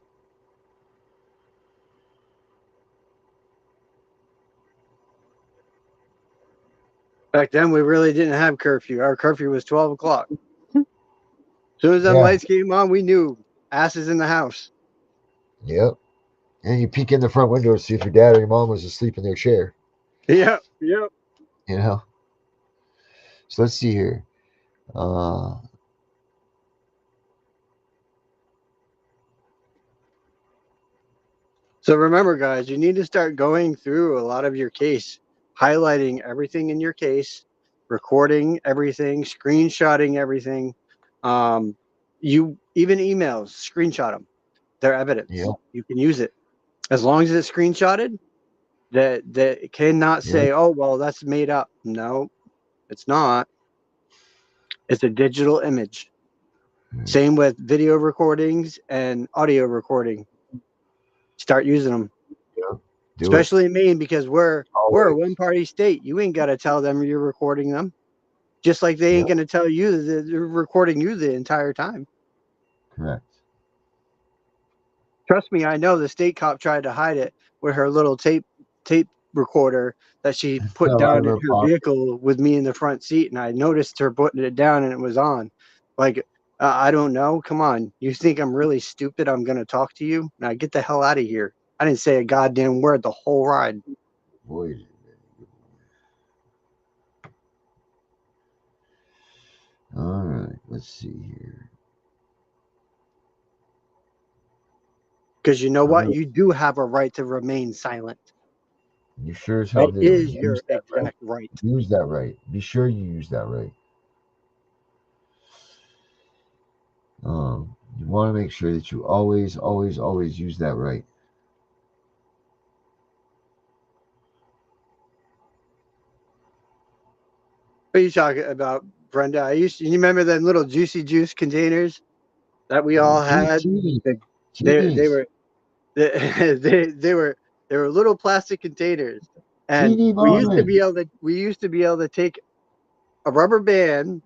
Back then, we really didn't have curfew. Our curfew was 12 o'clock. As soon as them Yeah. lights came on, we knew asses in the house. Yep. And you peek in the front window to see if your dad or your mom was asleep in their chair. Yep. Yep. You know. So let's see here. Uh, So remember, guys, you need to start going through a lot of your case, highlighting everything in your case, recording everything, screenshotting everything. You even emails, screenshot them. They're evidence. yeah. You can use it as long as it's screenshotted. That it cannot Yeah. say, "Oh, well, that's made up." No, it's not. It's a digital image. Same with video recordings and audio recording. Start using them. Yeah. Do it. Especially in Maine, because we're a Always. one-party state. You ain't got to tell them you're recording them, just like they Yeah. ain't going to tell you that they're recording you the entire time. Correct. Trust me, I know the state cop tried to hide it with her little tape recorder that she put Fell out of down in her her pocket. vehicle with me in the front seat, and I noticed her putting it down, and it was on. Like, I don't know. Come on, you think I'm really stupid? I'm going to talk to you? Now get the hell out of here. I didn't say a goddamn word the whole ride. Boy. All right. Let's see here. Because you know what? Remember, You do have a right to remain silent. you sure as hell That do. is And your use that right. exact right. Use that right. Be sure you use that right. You want to make sure that you always, always, always use that right. What are you talking about, Brenda? You remember them little juicy juice containers that we all had? Teenies. They, they Teenies. were they were little plastic containers, and Teeny Bowman. we used to be able to take a rubber band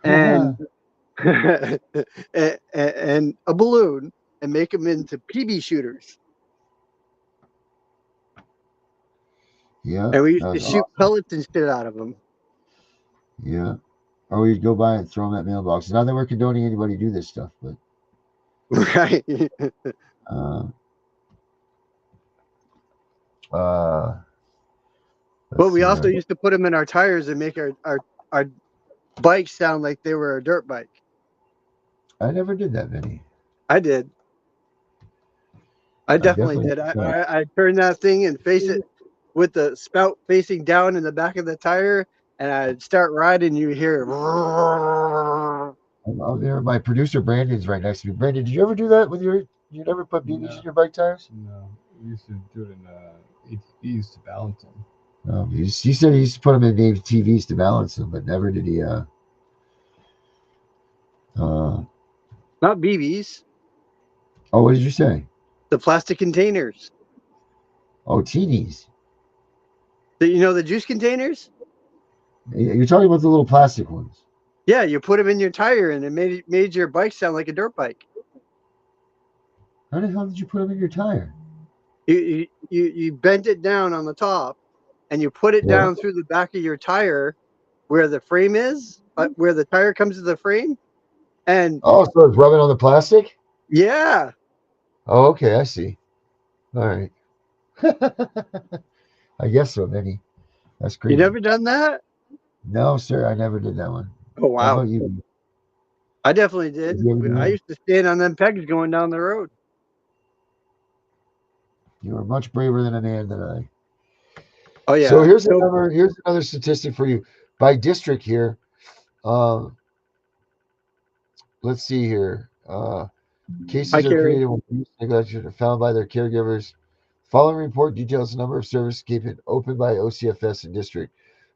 and and a balloon and make them into PB shooters, Yeah, and we that used to was shoot awesome. pellets and shit out of them. Yeah. Or we'd go by and throw them at mailboxes. Not that we're condoning anybody do this stuff, but Right. uh, uh, But let's we see also here. used to put them in our tires and make our bikes sound like they were a dirt bike. I never did that, Vinny. I did. I I definitely definitely did. did not. I turned that thing and face it with the spout facing down in the back of the tire, and I'd start riding. You hear, I'm out there. My producer Brandon's right next to me. Brandon, did you ever do that with your? You never put BBs No. in your bike tires? No, we used to do it in ATVs to balance them. He said he used to put them in TVs to balance them, but never did he. not BBs, Oh, what did you say? the plastic containers. Oh, teenies. You know the juice containers? You're talking about the little plastic ones. Yeah, you put them in your tire, and it made your bike sound like a dirt bike. How the hell did you put them in your tire? You bent it down on the top, and you put it Yeah. down through the back of your tire, where the frame is, where the tire comes to the frame, and Oh, so it's rubbing on the plastic? yeah, Oh, okay, I see. All right. I guess so, Vinny. That's you crazy. never done that? No, sir, I never did that one. Oh How wow, about you? I definitely Did did. you ever do I that? used to stand on them pegs going down the road. You are much braver than a man than I. Oh So yeah, so here's another statistic for you. By district here, um, let's see here. I Cases are carry. created when abuse, neglect are found by their caregivers. Following report details the number of services keeping open by OCFS and district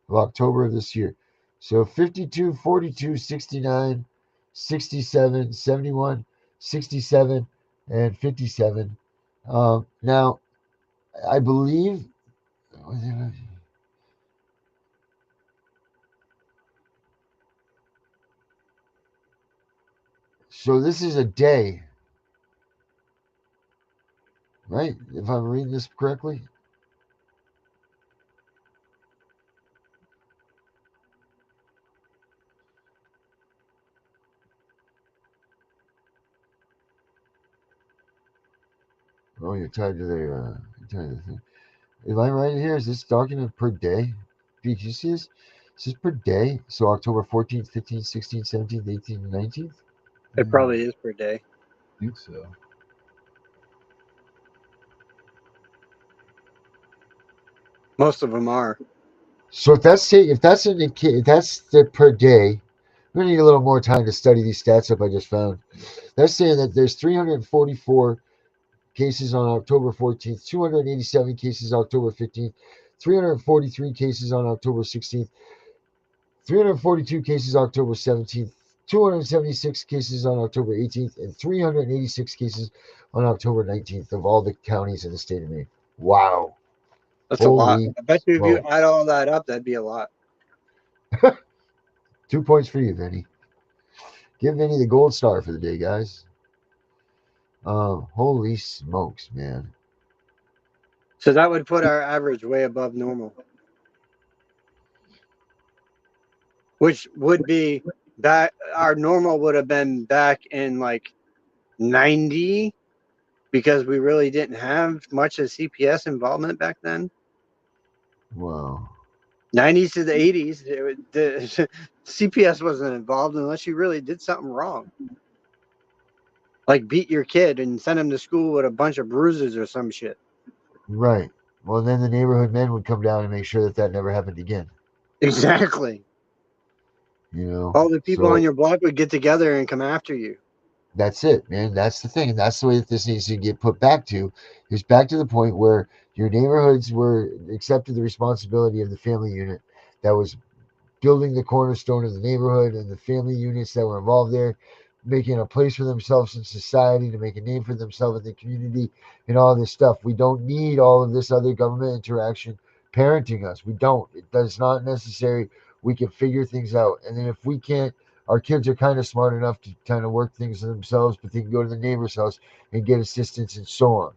of October of this year. So 52, 42, 69, 67, 71, 67, and 57. Now, I believe. So this is a day, right? If I'm reading this correctly. Oh, you're tied to the you're tied to the thing. Am I right here? Is this document per day? Pete, you see this? Is this per day? So October 14th, 15th, 16th, 17th, 18th, and 19th? It probably is per day. I think so. Most of them are. So if that's if that's the per day, we're gonna need a little more time to study these stats up I just found. That's saying that there's 344 cases on October 14th, 287 cases October 15th, 343 cases on October 16th, 342 cases October 17th, 276 cases on October 18th, and 386 cases on October 19th of all the counties in the state of Maine. Wow. That's a lot. Holy I bet you if you smoke. add all that up, that'd be a lot. 2 points for you, Vinny. Give Vinny the gold star for the day, guys. Holy smokes, man. So that would put our average way above normal, which would be back. Our normal would have been back in like 90 because we really didn't have much of CPS involvement back then. Wow. 90s to the 80s, the CPS wasn't involved unless you really did something wrong. Like beat your kid and send him to school with a bunch of bruises or some shit. Right. Well, then the neighborhood men would come down and make sure that that never happened again. Exactly. You know? All the people on So your block would get together and come after you. that's it, man. That's the thing. And that's the way that this needs to get put back to, is back to the point where your neighborhoods were accepted the responsibility of the family unit that was building the cornerstone of the neighborhood and the family units that were involved there, making a place for themselves in society, to make a name for themselves in the community, and all this stuff. We don't need all of this other government interaction parenting us. We don't. It's not necessary. We can figure things out. And then if we can't, our kids are kind of smart enough to kind of work things themselves, but they can go to the neighbor's house and get assistance and so on.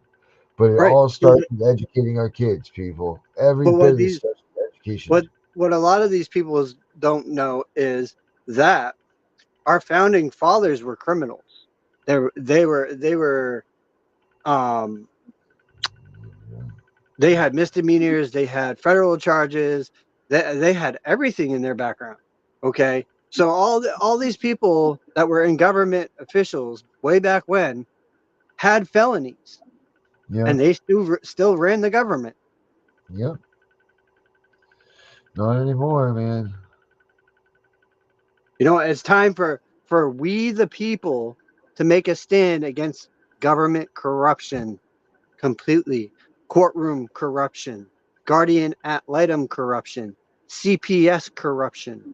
But it Right. all starts with educating our kids, people. Every But bit of this starts with education. what a lot of these people don't know is that our founding fathers were criminals. They were um they had misdemeanors, they had federal charges, they had everything in their background. Okay? So all these people that were in government officials way back when had felonies, Yeah. and they still ran the government. Yep. Not anymore, man. You know, it's time for we the people to make a stand against government corruption completely. Courtroom corruption, guardian ad litem corruption, CPS corruption,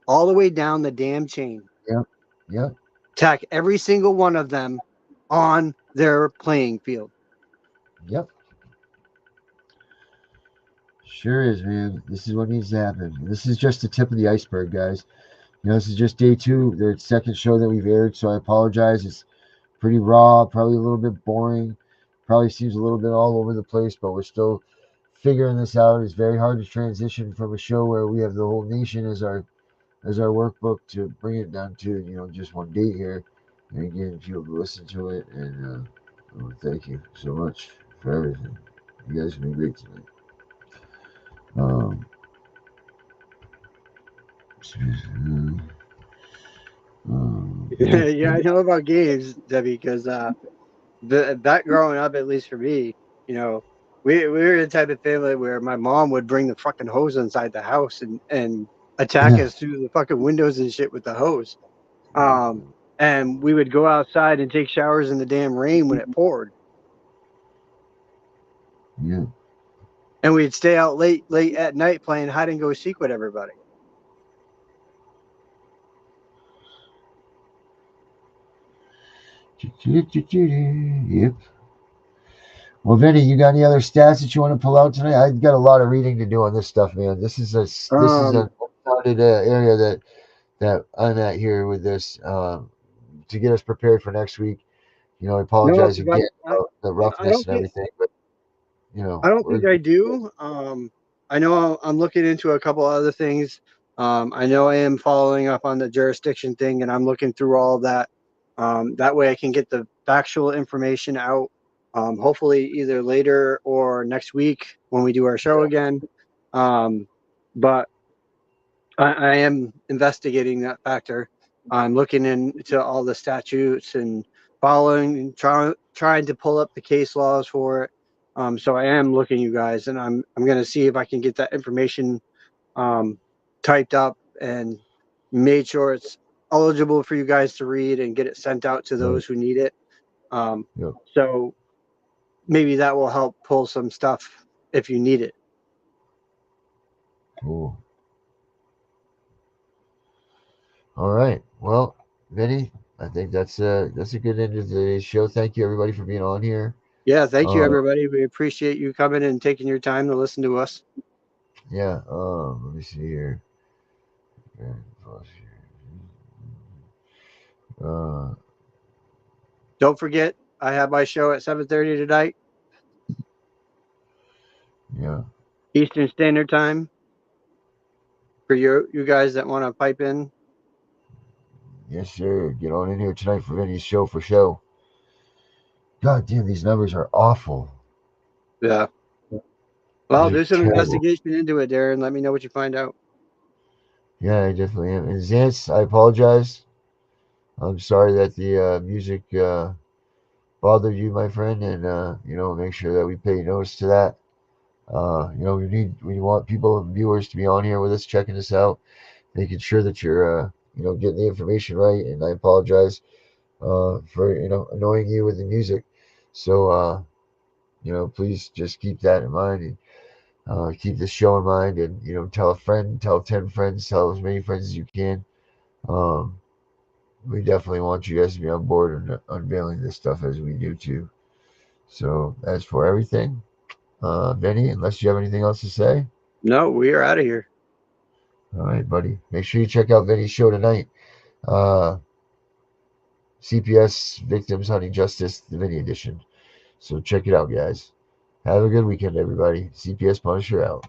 all the way down the damn chain. Yep. Yep. Tack every single one of them on their playing field. Yep. Sure is, man. This is what needs to happen. This is just the tip of the iceberg, guys. This is just day 2, the second show that we've aired, so I apologize. It's pretty raw, probably a little bit boring, probably seems a little bit all over the place, but we're still figuring this out. It's very hard to transition from a show where we have the whole nation as our workbook to bring it down to just one date here. And again, if you'll listen to it, and thank you so much for everything. You guys have been great tonight. Yeah, I know about games, Debbie, because that growing up, at least for me, we were the type of family where my mom would bring the fucking hose inside the house and attack us through the fucking windows and shit with the hose. And we would go outside and take showers in the damn rain when it poured. Yeah. And we'd stay out late at night playing hide and go seek with everybody. Yep. Well, Vinny, you got any other stats that you want to pull out tonight? I've got a lot of reading to do on this stuff, man. This is an uncharted area that I'm at here with this to get us prepared for next week. I apologize again about the roughness and everything, but I don't think I do. I know I'm looking into a couple other things. I know I am following up on the jurisdiction thing, and I'm looking through all of that. That way I can get the factual information out, hopefully either later or next week when we do our show again. But I am investigating that factor. I'm looking into all the statutes and following, trying to pull up the case laws for it. So I am looking, you guys, and I'm going to see if I can get that information typed up and made sure it's eligible for you guys to read and get it sent out to those who need it. So maybe that will help pull some stuff if you need it. Cool. All right. Well, Vinny, I think that's a good end of today's show. Thank you, everybody, for being on here. Yeah, thank you, everybody. We appreciate you coming and taking your time to listen to us. Yeah. Let me see here. Don't forget, I have my show at 7:30 tonight. Yeah. Eastern Standard Time. For you guys that want to pipe in. Yes, sir. Get on in here tonight for Vinny's show for show. God damn, these numbers are awful. Yeah. Well, do some investigation into it, Darren. Let me know what you find out. Yeah, I definitely am. And Zance, I apologize. I'm sorry that the music bothered you, my friend, and make sure that we pay notice to that. We want viewers to be on here with us, checking us out, making sure that you're getting the information right. And I apologize for annoying you with the music. So please just keep that in mind, and keep this show in mind, and tell a friend, tell 10 friends, tell as many friends as you can. We definitely want you guys to be on board and unveiling this stuff as we do too. So as for everything, Vinny, unless you have anything else to say. No, we are out of here. All right, buddy. Make sure you check out Vinny's show tonight. CPS Victims Hunting Justice, the Vinny edition. So check it out, guys. Have a good weekend, everybody. CPS Punisher out.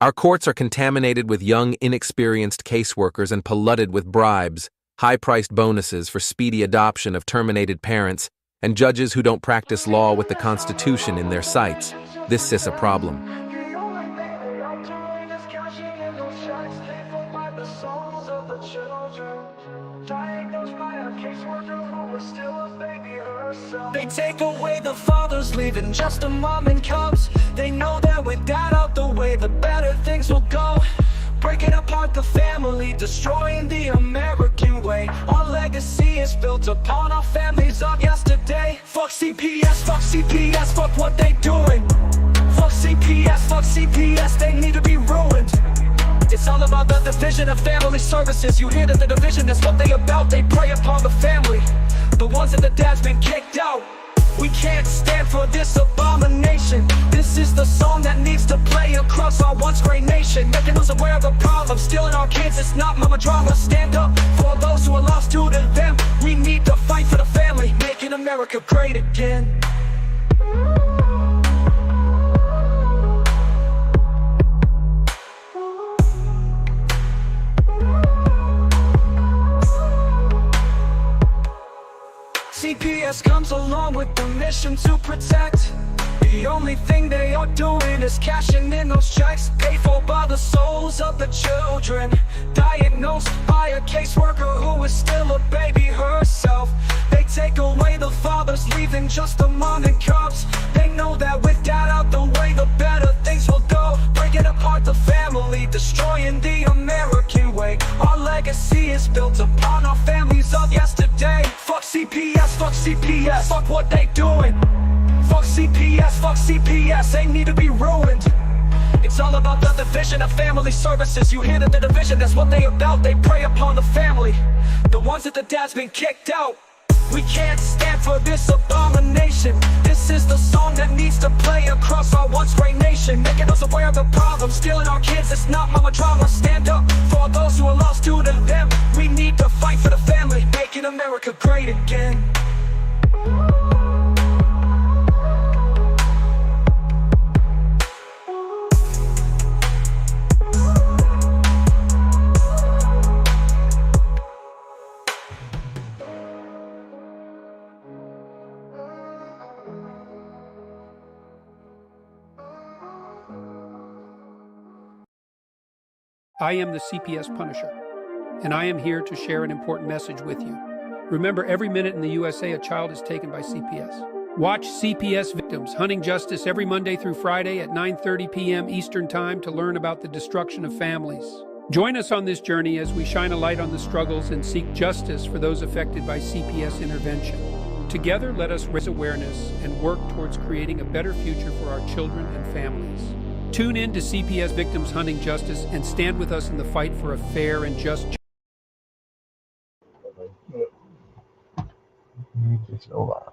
Our courts are contaminated with young, inexperienced caseworkers and polluted with bribes, high-priced bonuses for speedy adoption of terminated parents, and judges who don't practice law with the Constitution in their sights. This is a problem. They take away the fathers, leaving just a mom and cubs. They know that with that out the way, the better things will go. Breaking apart the family, destroying the American way. Our legacy is built upon our families of yesterday. Fuck CPS, fuck what they doing. Fuck CPS, they need to be ruined. It's all about the division of family services. You hear that the division is what they about. They prey upon the family, the ones that the dad's been kicked out. We can't stand for this abomination. This is the song that needs to play across aware of the problem. Stealing our kids, it's not mama drama. Stand up for those who are lost to them. We need to fight for the family, making America great again. CPS comes along with the mission to protect. The only thing they are doing is cashing in those checks, paid for by the souls of the children, diagnosed by a caseworker who is still a baby herself. They take away the fathers, leaving just the mom and cubs. They know that with dad out the way, the better things will go. Breaking apart the family, destroying the American way. Our legacy is built upon our families of yesterday. Fuck CPS, fuck CPS, fuck what they doing. Fuck CPS, they need to be ruined. It's all about the division of family services. You hear the division, that's what they about. They prey upon the family, the ones that the dad's been kicked out. We can't stand for this abomination. This is the song that needs to play across our once great nation, making us aware of the problem. Stealing our kids, it's not mama drama. Stand up for those who are lost to them. We need to fight for the family, making America great again. I am the CPS Punisher, and I am here to share an important message with you. Remember, every minute in the USA, a child is taken by CPS. Watch CPS Victims Hunting Justice every Monday through Friday at 9:30 p.m. Eastern Time to learn about the destruction of families. Join us on this journey as we shine a light on the struggles and seek justice for those affected by CPS intervention. Together, let us raise awareness and work towards creating a better future for our children and families. Tune in to CPS Victims Hunting Justice and stand with us in the fight for a fair and just justice. It's over.